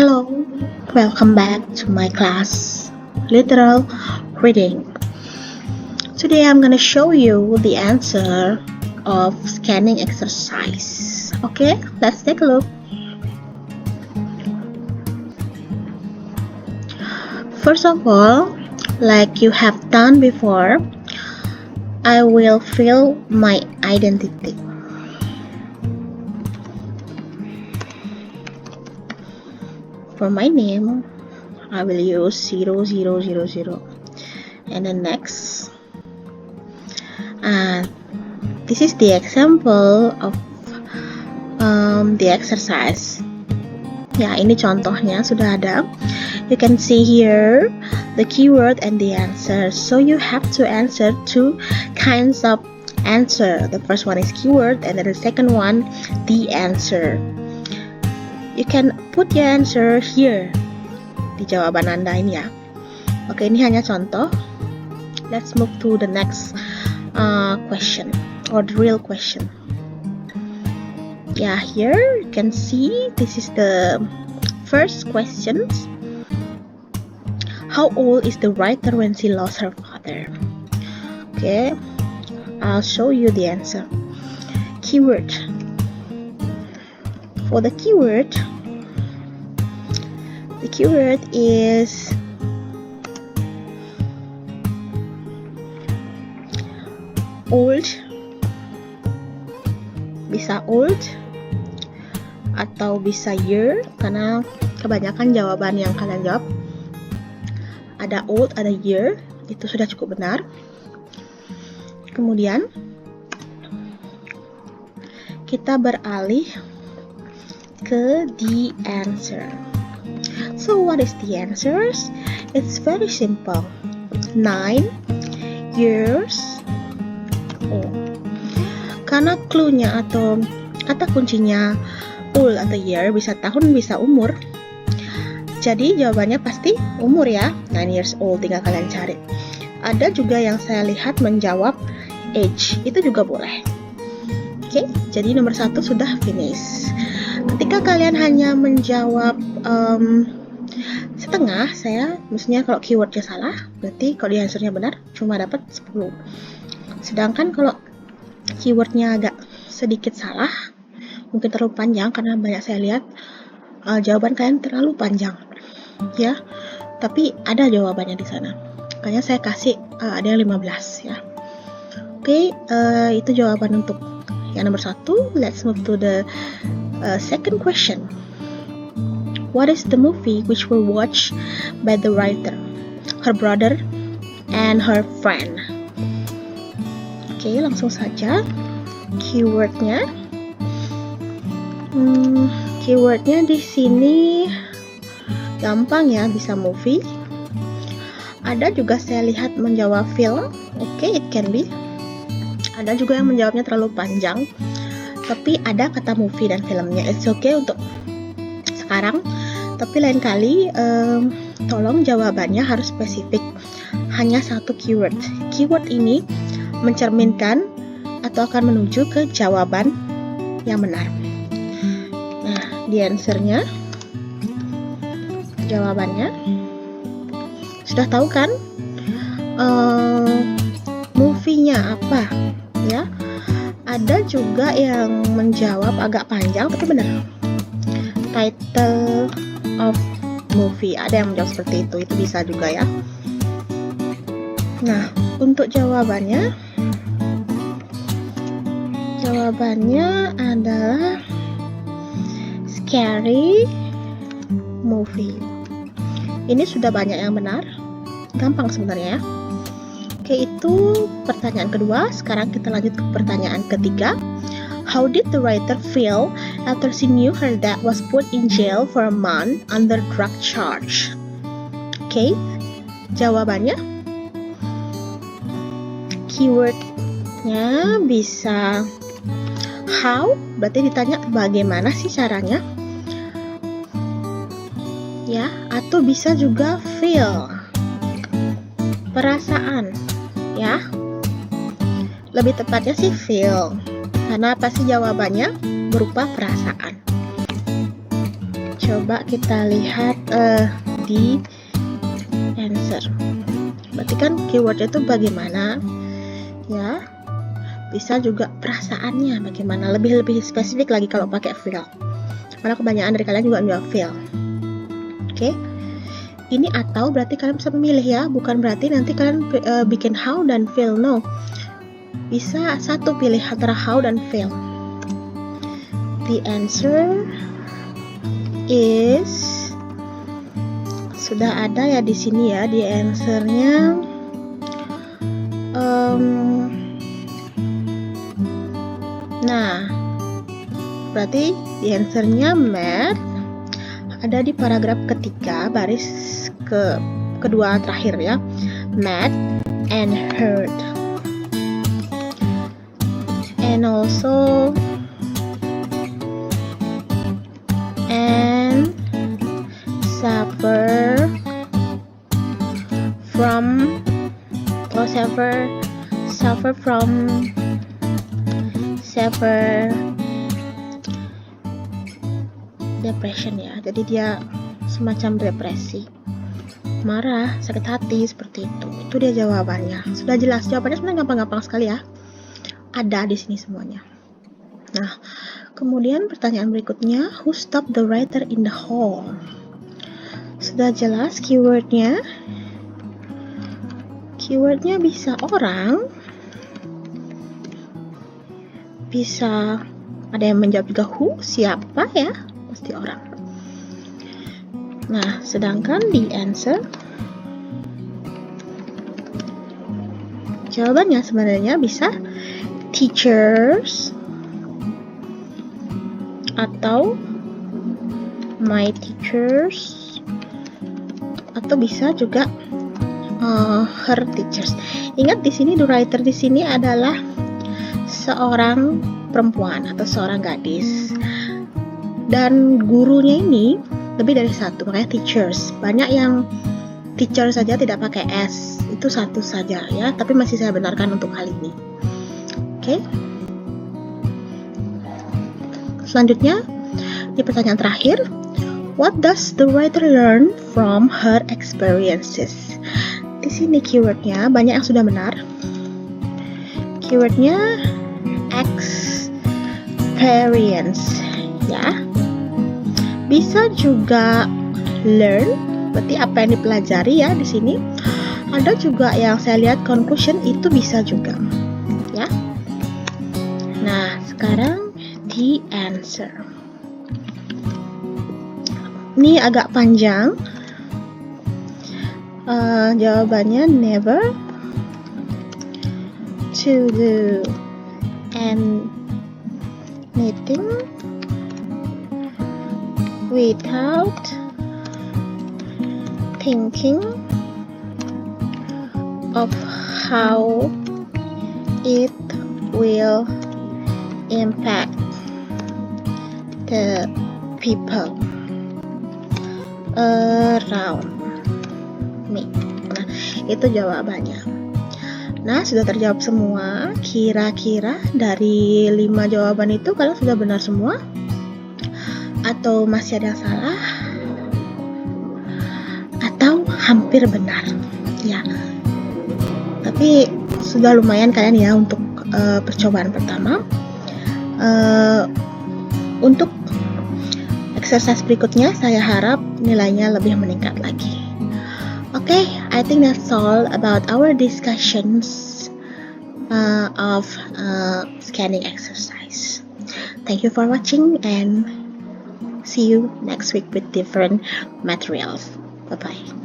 Hello, welcome back to my class, Literal Reading. Today I'm gonna show you the answer of scanning exercise. Okay, let's take a look. First of all, like you have done before, I will fill my identity. For my name, I will use 0000, and then next. And this is the example of the exercise. Ya, ini contohnya sudah ada. You can see here the keyword and the answer. So you have to answer two kinds of answer. The first one is keyword, and then the second one the answer. You can put your answer here di jawaban Anda ini ya. Oke, ini hanya contoh. Let's move to the next question or the real question. Yeah, here you can see this is the first question. How old is the writer when she lost her father? Okay, I'll show you the answer. Keyword. For the keyword is old, bisa old atau bisa year, karena kebanyakan jawaban yang kalian jawab ada old, ada year, itu sudah cukup benar. Kemudian kita beralih ke the answer. So what is the answers? It's very simple. 9 years old. Karena cluenya atau kata kuncinya old atau year, bisa tahun bisa umur. Jadi jawabannya pasti umur ya. 9 years old, tinggal kalian cari. Ada juga yang saya lihat menjawab age, itu juga boleh. Oke, jadi nomor 1 sudah finish. Ketika kalian hanya menjawab setengah, maksudnya kalau keywordnya salah, berarti kalau di answernya benar cuma dapat 10. Sedangkan kalau keywordnya agak sedikit salah, mungkin terlalu panjang, karena banyak saya lihat jawaban kalian terlalu panjang ya, tapi ada jawabannya di sana, makanya saya kasih ada yang 15 ya. Oke, itu jawaban untuk yang nomor 1. Let's move to the second question. What is the movie which were watched by the writer, her brother, and her friend? Oke, langsung saja. Keywordnya di sini gampang ya, bisa movie. Ada juga saya lihat menjawab film. Oke, it can be. Ada juga yang menjawabnya terlalu panjang, tapi ada kata movie dan filmnya. It's okay untuk sekarang, tapi lain kali tolong jawabannya harus spesifik, hanya satu keyword. Keyword ini mencerminkan atau akan menuju ke jawaban yang benar. Nah, di answernya, jawabannya sudah tahu kan? Movie-nya apa ya? Ada juga yang menjawab agak panjang tapi benar. Title of movie, ada yang menjawab seperti itu bisa juga ya. Nah, untuk jawabannya adalah scary movie. Ini sudah banyak yang benar, gampang sebenarnya ya. Oke, itu pertanyaan kedua. Sekarang kita lanjut ke pertanyaan ketiga. How did the writer feel after she knew her dad was put in jail for a month under drug charge? Oke, jawabannya keywordnya bisa how, berarti ditanya bagaimana sih caranya ya, atau bisa juga feel, perasaan ya. Lebih tepatnya sih feel, karena pasti jawabannya berupa perasaan. Coba kita lihat di answer. Berarti kan keywordnya itu bagaimana, ya. Bisa juga perasaannya bagaimana, lebih spesifik lagi kalau pakai feel. Karena kebanyakan dari kalian juga menjawab feel. Oke. Ini atau berarti kalian bisa memilih ya, bukan berarti nanti kalian bikin how dan feel, no. Bisa satu pilih antara how dan feel. The answer is, sudah ada ya di sini ya, di answernya. Nah, berarti di answernya math ada di paragraf ketiga, baris kedua terakhir ya, math and heard, and also and suffer from depression ya. Jadi dia semacam depresi, marah, sakit hati, seperti itu. Itu dia jawabannya. Sudah jelas, jawabannya sebenarnya gampang-gampang sekali ya. Ada di sini semuanya. Nah, kemudian pertanyaan berikutnya, who stopped the writer in the hall? Sudah jelas keywordnya. Keywordnya bisa orang, bisa ada yang menjawab juga who, siapa ya, pasti orang. Nah, sedangkan di answer jawabannya sebenarnya bisa teachers atau my teachers, atau bisa juga her teachers. Ingat di sini the writer di sini adalah seorang perempuan atau seorang gadis, dan gurunya ini lebih dari satu, makanya teachers. Banyak yang teacher saja tidak pakai s, itu satu saja ya, tapi masih saya benarkan untuk kali ini. Oke. Selanjutnya di pertanyaan terakhir, what does the writer learn from her experiences? Di sini keywordnya banyak yang sudah benar. Keywordnya experience ya. Bisa juga learn, berarti apa yang dipelajari ya di sini. Ada juga yang saya lihat conclusion, itu bisa juga ya. Nah, sekarang di answer. Ini agak panjang. Jawabannya never to do anything without thinking of how it will impact the people around me. Nah, itu jawabannya. Nah, sudah terjawab semua. Kira-kira dari 5 jawaban itu kalian sudah benar semua? Atau masih ada yang salah? Atau hampir benar? Ya. Tapi sudah lumayan kalian ya untuk percobaan pertama. Untuk exercise berikutnya saya harap nilainya lebih meningkat lagi. Okay, I think that's all about our discussions of scanning exercise. Thank you for watching and see you next week with different materials. Bye-bye.